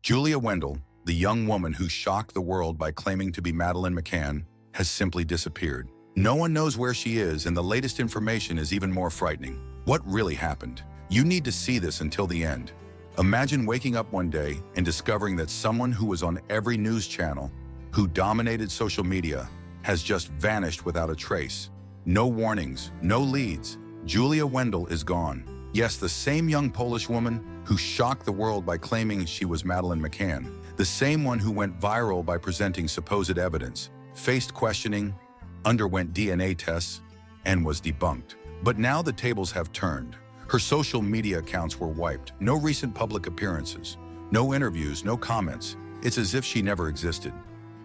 Julia Wendell, the young woman who shocked the world by claiming to be Madeleine McCann, has simply disappeared. No one knows where she is, and the latest information is even more frightening. What really happened? You need to see this until the end. Imagine waking up one day and discovering that someone who was on every news channel, who dominated social media, has just vanished without a trace. No warnings, no leads. Julia Wendell is gone. Yes, the same young Polish woman who shocked the world by claiming she was Madeleine McCann, the same one who went viral by presenting supposed evidence, faced questioning, underwent DNA tests, and was debunked. But now the tables have turned. Her social media accounts were wiped. No recent public appearances, no interviews, no comments. It's as if she never existed.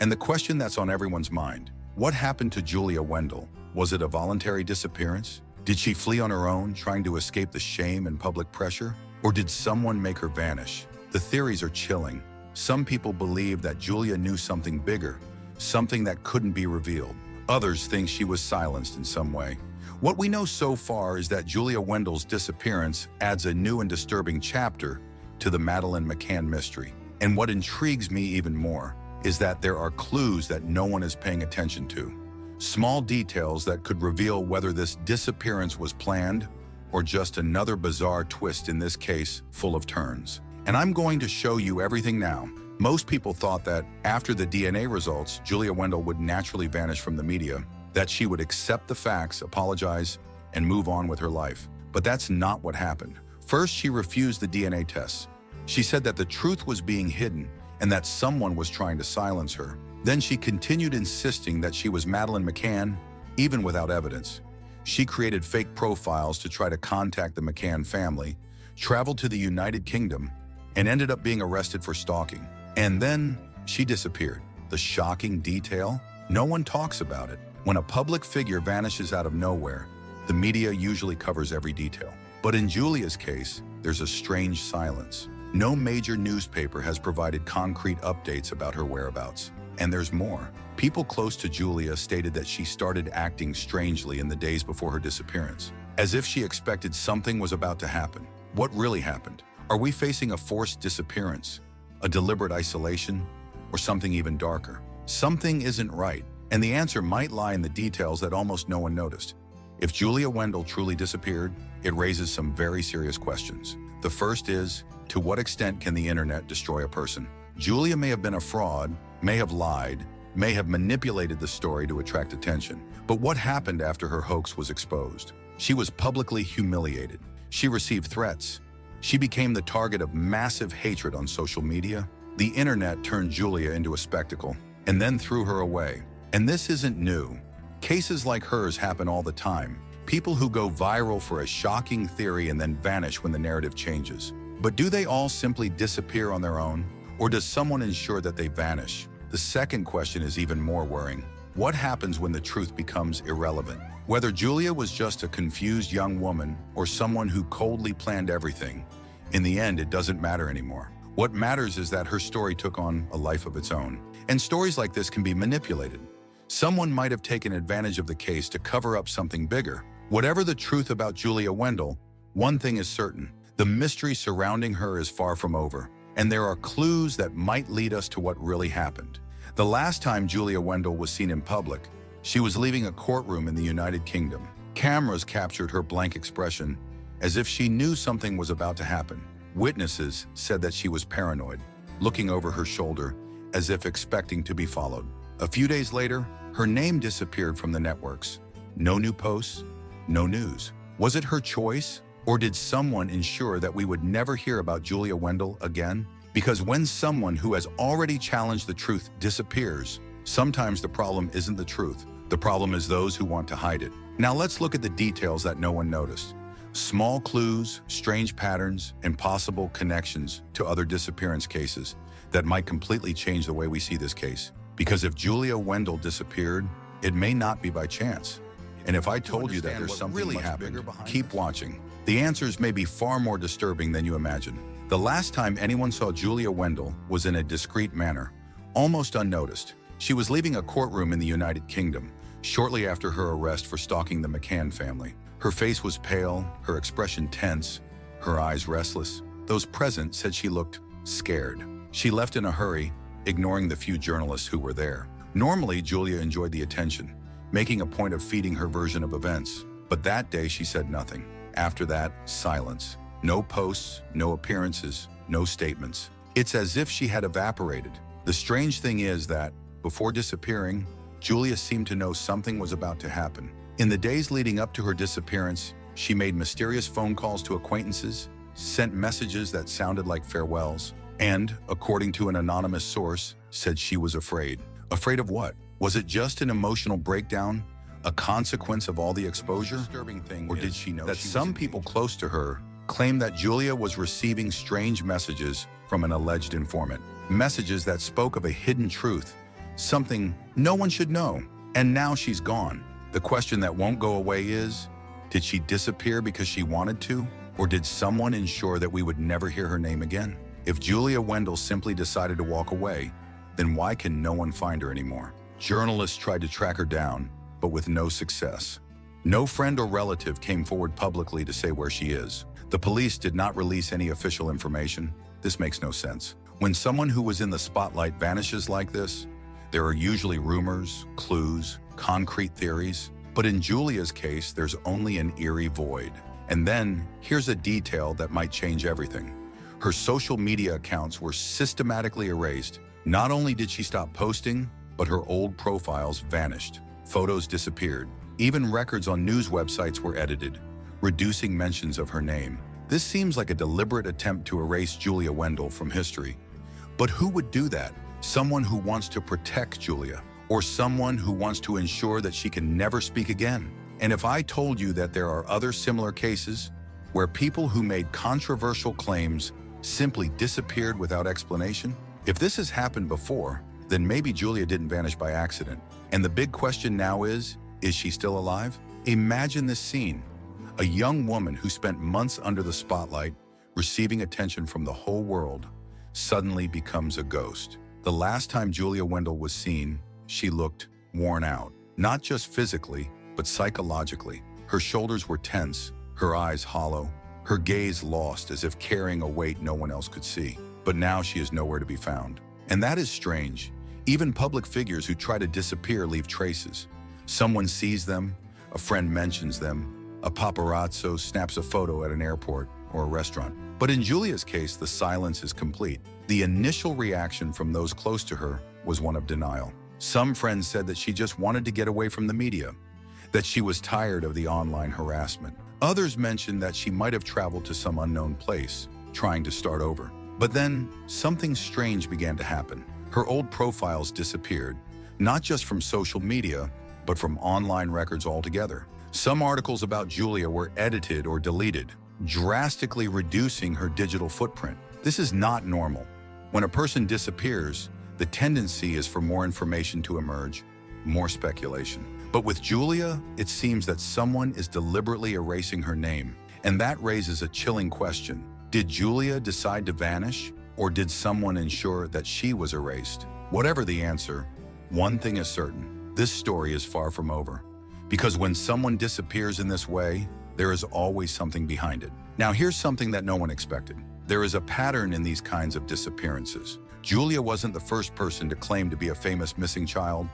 And the question that's on everyone's mind, what happened to Julia Wendell? Was it a voluntary disappearance? Did she flee on her own, trying to escape the shame and public pressure? Or did someone make her vanish? The theories are chilling. Some people believe that Julia knew something bigger, something that couldn't be revealed. Others think she was silenced in some way. What we know so far is that Julia Wendell's disappearance adds a new and disturbing chapter to the Madeleine McCann mystery. And what intrigues me even more is that there are clues that no one is paying attention to. Small details that could reveal whether this disappearance was planned or just another bizarre twist, in this case, full of turns. And I'm going to show you everything now. Most people thought that after the DNA results, Julia Wendell would naturally vanish from the media, that she would accept the facts, apologize, and move on with her life. But that's not what happened. First, she refused the DNA tests. She said that the truth was being hidden and that someone was trying to silence her. Then she continued insisting that she was Madeleine McCann, even without evidence. She created fake profiles to try to contact the McCann family, traveled to the United Kingdom, and ended up being arrested for stalking. And then she disappeared. The shocking detail? No one talks about it. When a public figure vanishes out of nowhere, the media usually covers every detail. But in Julia's case, there's a strange silence. No major newspaper has provided concrete updates about her whereabouts. And there's more. People close to Julia stated that she started acting strangely in the days before her disappearance, as if she expected something was about to happen. What really happened? Are we facing a forced disappearance, a deliberate isolation, or something even darker? Something isn't right, and the answer might lie in the details that almost no one noticed. If Julia Wendell truly disappeared, it raises some very serious questions. The first is, to what extent can the internet destroy a person? Julia may have been a fraud, may have lied, may have manipulated the story to attract attention. But what happened after her hoax was exposed? She was publicly humiliated. She received threats. She became the target of massive hatred on social media. The internet turned Julia into a spectacle and then threw her away. And this isn't new. Cases like hers happen all the time. People who go viral for a shocking theory and then vanish when the narrative changes. But do they all simply disappear on their own? Or does someone ensure that they vanish? The second question is even more worrying. What happens when the truth becomes irrelevant? Whether Julia was just a confused young woman or someone who coldly planned everything, in the end, it doesn't matter anymore. What matters is that her story took on a life of its own. And stories like this can be manipulated. Someone might have taken advantage of the case to cover up something bigger. Whatever the truth about Julia Wendell, one thing is certain: the mystery surrounding her is far from over. And there are clues that might lead us to what really happened. The last time Julia Wendell was seen in public, she was leaving a courtroom in the United Kingdom. Cameras captured her blank expression, as if she knew something was about to happen. Witnesses said that she was paranoid, looking over her shoulder, as if expecting to be followed. A few days later, her name disappeared from the networks. No new posts, no news. Was it her choice? Or did someone ensure that we would never hear about Julia Wendell again? Because when someone who has already challenged the truth disappears, sometimes the problem isn't the truth. The problem is those who want to hide it. Now let's look at the details that no one noticed. Small clues, strange patterns, and possible connections to other disappearance cases that might completely change the way we see this case. Because if Julia Wendell disappeared, it may not be by chance. And if I told you that there's something really happened, keep watching. The answers may be far more disturbing than you imagine. The last time anyone saw Julia Wendell was in a discreet manner, almost unnoticed. She was leaving a courtroom in the United Kingdom, shortly after her arrest for stalking the McCann family. Her face was pale, her expression tense, her eyes restless. Those present said she looked scared. She left in a hurry, ignoring the few journalists who were there. Normally, Julia enjoyed the attention, making a point of feeding her version of events. But that day, she said nothing. After that, silence. No posts, no appearances, no statements. It's as if she had evaporated. The strange thing is that, before disappearing, Julia seemed to know something was about to happen. In the days leading up to her disappearance, she made mysterious phone calls to acquaintances, sent messages that sounded like farewells, and, according to an anonymous source, said she was afraid. Afraid of what? Was it just an emotional breakdown, a consequence of all the exposure? Or did she know that some people close to her claimed that Julia was receiving strange messages from an alleged informant? Messages that spoke of a hidden truth, something no one should know. And now she's gone. The question that won't go away is, did she disappear because she wanted to? Or did someone ensure that we would never hear her name again? If Julia Wendell simply decided to walk away, then why can no one find her anymore? Journalists tried to track her down, but with no success. No friend or relative came forward publicly to say where she is. The police did not release any official information. This makes no sense. When someone who was in the spotlight vanishes like this, there are usually rumors, clues, concrete theories. But in Julia's case, there's only an eerie void. And then, here's a detail that might change everything. Her social media accounts were systematically erased. Not only did she stop posting, but her old profiles vanished. Photos disappeared. Even records on news websites were edited, reducing mentions of her name. This seems like a deliberate attempt to erase Julia Wendell from history. But who would do that? Someone who wants to protect Julia, or someone who wants to ensure that she can never speak again. And if I told you that there are other similar cases where people who made controversial claims simply disappeared without explanation? If this has happened before, then maybe Julia didn't vanish by accident. And the big question now is she still alive? Imagine this scene. A young woman who spent months under the spotlight, receiving attention from the whole world, suddenly becomes a ghost. The last time Julia Wendell was seen, she looked worn out, not just physically, but psychologically. Her shoulders were tense, her eyes hollow, her gaze lost as if carrying a weight no one else could see. But now she is nowhere to be found. And that is strange. Even public figures who try to disappear leave traces. Someone sees them, a friend mentions them, a paparazzo snaps a photo at an airport or a restaurant. But in Julia's case, the silence is complete. The initial reaction from those close to her was one of denial. Some friends said that she just wanted to get away from the media, that she was tired of the online harassment. Others mentioned that she might have traveled to some unknown place, trying to start over. But then, something strange began to happen. Her old profiles disappeared, not just from social media, but from online records altogether. Some articles about Julia were edited or deleted, drastically reducing her digital footprint. This is not normal. When a person disappears, the tendency is for more information to emerge, more speculation. But with Julia, it seems that someone is deliberately erasing her name. And that raises a chilling question. Did Julia decide to vanish, or did someone ensure that she was erased? Whatever the answer, one thing is certain. This story is far from over. Because when someone disappears in this way, there is always something behind it. Now here's something that no one expected. There is a pattern in these kinds of disappearances. Julia wasn't the first person to claim to be a famous missing child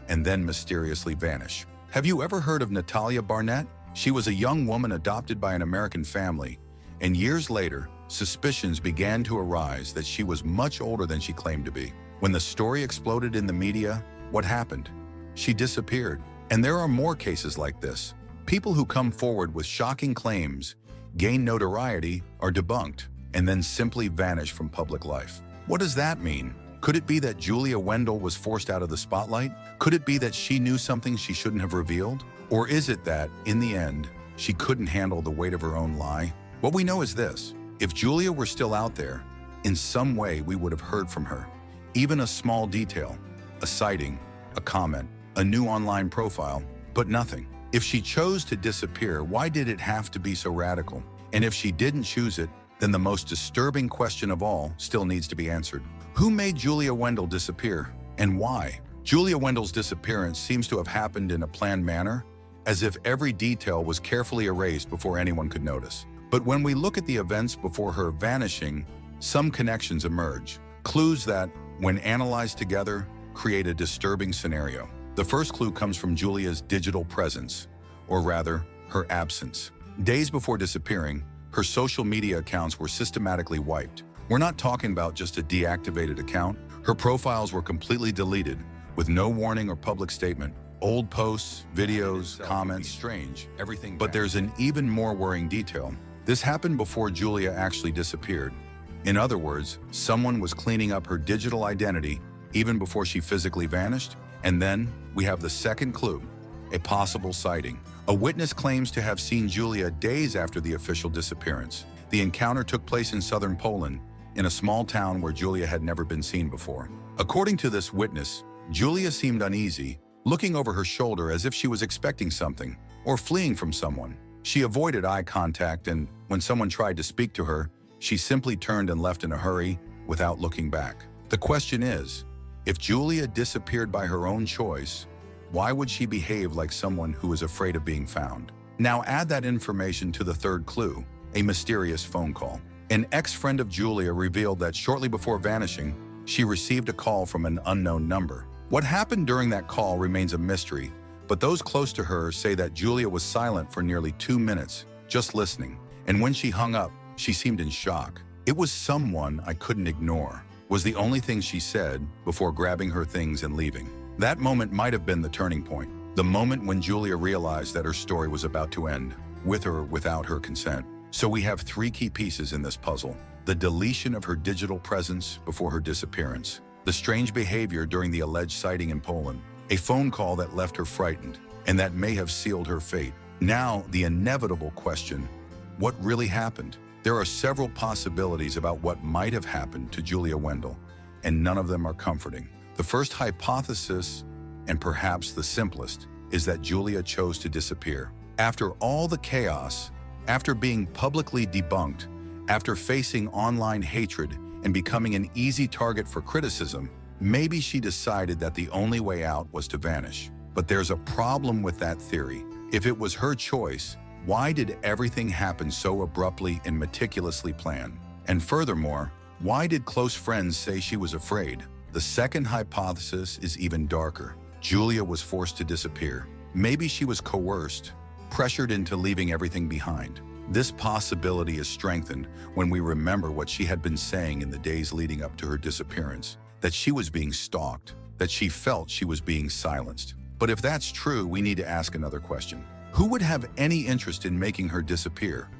and then mysteriously vanish. Have you ever heard of Natalia Barnett? She was a young woman adopted by an American family, and years later, suspicions began to arise that she was much older than she claimed to be. When the story exploded in the media, what happened? She disappeared. And there are more cases like this. People who come forward with shocking claims, gain notoriety, are debunked, and then simply vanish from public life. What does that mean? Could it be that Julia Wendell was forced out of the spotlight? Could it be that she knew something she shouldn't have revealed? Or is it that, in the end, she couldn't handle the weight of her own lie? What we know is this. If Julia were still out there, in some way we would have heard from her. Even a small detail, a sighting, a comment, a new online profile, but nothing. If she chose to disappear, why did it have to be so radical? And if she didn't choose it, then the most disturbing question of all still needs to be answered. Who made Julia Wendell disappear, and why? Julia Wendell's disappearance seems to have happened in a planned manner, as if every detail was carefully erased before anyone could notice. But when we look at the events before her vanishing, some connections emerge. Clues that, when analyzed together, create a disturbing scenario. The first clue comes from Julia's digital presence, or rather, her absence. Days before disappearing, her social media accounts were systematically wiped. We're not talking about just a deactivated account. Her profiles were completely deleted, with no warning or public statement. Old posts, videos, comments, strange, everything. But there's an even more worrying detail. This happened before Julia actually disappeared. In other words, someone was cleaning up her digital identity even before she physically vanished. And then we have the second clue, a possible sighting. A witness claims to have seen Julia days after the official disappearance. The encounter took place in southern Poland, in a small town where Julia had never been seen before. According to this witness, Julia seemed uneasy, looking over her shoulder as if she was expecting something or fleeing from someone. She avoided eye contact, and when someone tried to speak to her, she simply turned and left in a hurry without looking back. The question is, if Julia disappeared by her own choice, why would she behave like someone who is afraid of being found? Now add that information to the third clue, a mysterious phone call. An ex-friend of Julia revealed that shortly before vanishing, she received a call from an unknown number. What happened during that call remains a mystery, but those close to her say that Julia was silent for nearly 2 minutes, just listening. And when she hung up, she seemed in shock. "It was someone I couldn't ignore," was the only thing she said before grabbing her things and leaving. That moment might have been the turning point, the moment when Julia realized that her story was about to end, with or without her consent. So we have 3 key pieces in this puzzle: the deletion of her digital presence before her disappearance, the strange behavior during the alleged sighting in Poland, a phone call that left her frightened and that may have sealed her fate. Now, the inevitable question: what really happened? There are several possibilities about what might have happened to Julia Wendell, and none of them are comforting. The first hypothesis, and perhaps the simplest, is that Julia chose to disappear. After all the chaos, after being publicly debunked, after facing online hatred and becoming an easy target for criticism, maybe she decided that the only way out was to vanish. But there's a problem with that theory. If it was her choice, why did everything happen so abruptly and meticulously planned? And furthermore, why did close friends say she was afraid? The second hypothesis is even darker. Julia was forced to disappear. Maybe she was coerced, pressured into leaving everything behind. This possibility is strengthened when we remember what she had been saying in the days leading up to her disappearance, that she was being stalked, that she felt she was being silenced. But if that's true, we need to ask another question. Who would have any interest in making her disappear?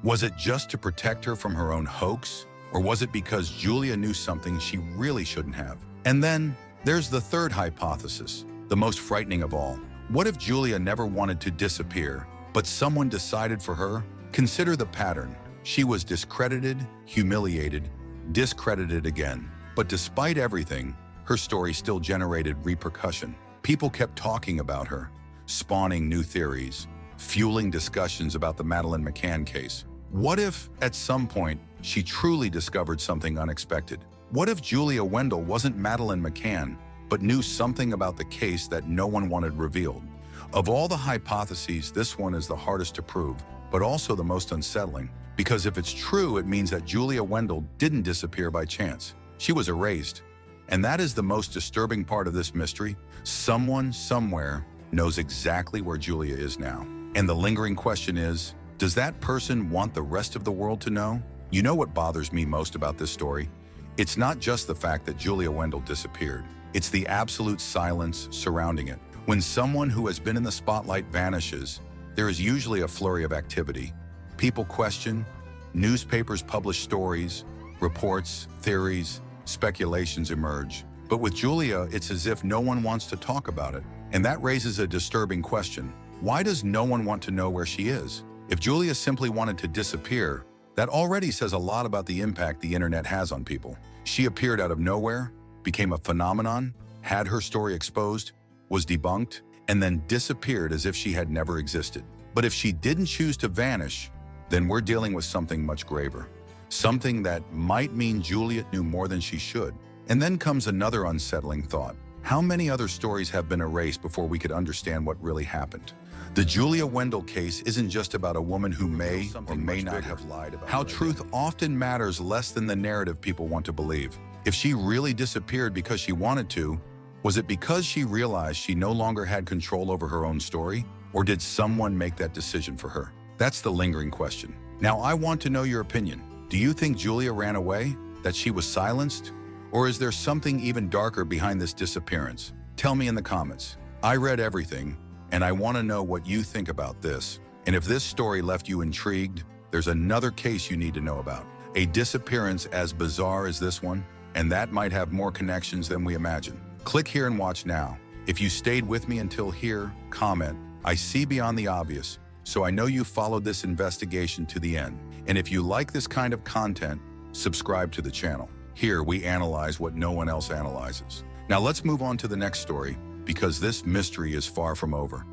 Was it just to protect her from her own hoax? Or was it because Julia knew something she really shouldn't have? And then there's the third hypothesis, the most frightening of all. What if Julia never wanted to disappear, but someone decided for her? Consider the pattern. She was discredited, humiliated, discredited again. But despite everything, her story still generated repercussion. People kept talking about her, spawning new theories, fueling discussions about the Madeleine McCann case. What if, at some point, she truly discovered something unexpected? What if Julia Wendell wasn't Madeleine McCann, but knew something about the case that no one wanted revealed? Of all the hypotheses, this one is the hardest to prove, but also the most unsettling. Because if it's true, it means that Julia Wendell didn't disappear by chance. She was erased. And that is the most disturbing part of this mystery. Someone, somewhere, knows exactly where Julia is now. And the lingering question is, does that person want the rest of the world to know? You know what bothers me most about this story? It's not just the fact that Julia Wendell disappeared. It's the absolute silence surrounding it. When someone who has been in the spotlight vanishes, there is usually a flurry of activity. People question, newspapers publish stories, reports, theories, speculations emerge. But with Julia, it's as if no one wants to talk about it. And that raises a disturbing question. Why does no one want to know where she is? If Julia simply wanted to disappear, that already says a lot about the impact the internet has on people. She appeared out of nowhere, became a phenomenon, had her story exposed, was debunked, and then disappeared as if she had never existed. But if she didn't choose to vanish, then we're dealing with something much graver. Something that might mean Julia knew more than she should. And then comes another unsettling thought. How many other stories have been erased before we could understand what really happened? The Julia Wendell case isn't just about a woman who may or may not have lied about. How truth often matters less than the narrative people want to believe. If she really disappeared because she wanted to, was it because she realized she no longer had control over her own story? Or did someone make that decision for her? That's the lingering question. Now, I want to know your opinion. Do you think Julia ran away? That she was silenced? Or is there something even darker behind this disappearance? Tell me in the comments. I read everything, and I want to know what you think about this. And if this story left you intrigued, there's another case you need to know about. A disappearance as bizarre as this one, and that might have more connections than we imagine. Click here and watch now. If you stayed with me until here, comment. I see beyond the obvious, so I know you followed this investigation to the end. And if you like this kind of content, subscribe to the channel. Here we analyze what no one else analyzes. Now let's move on to the next story, because this mystery is far from over.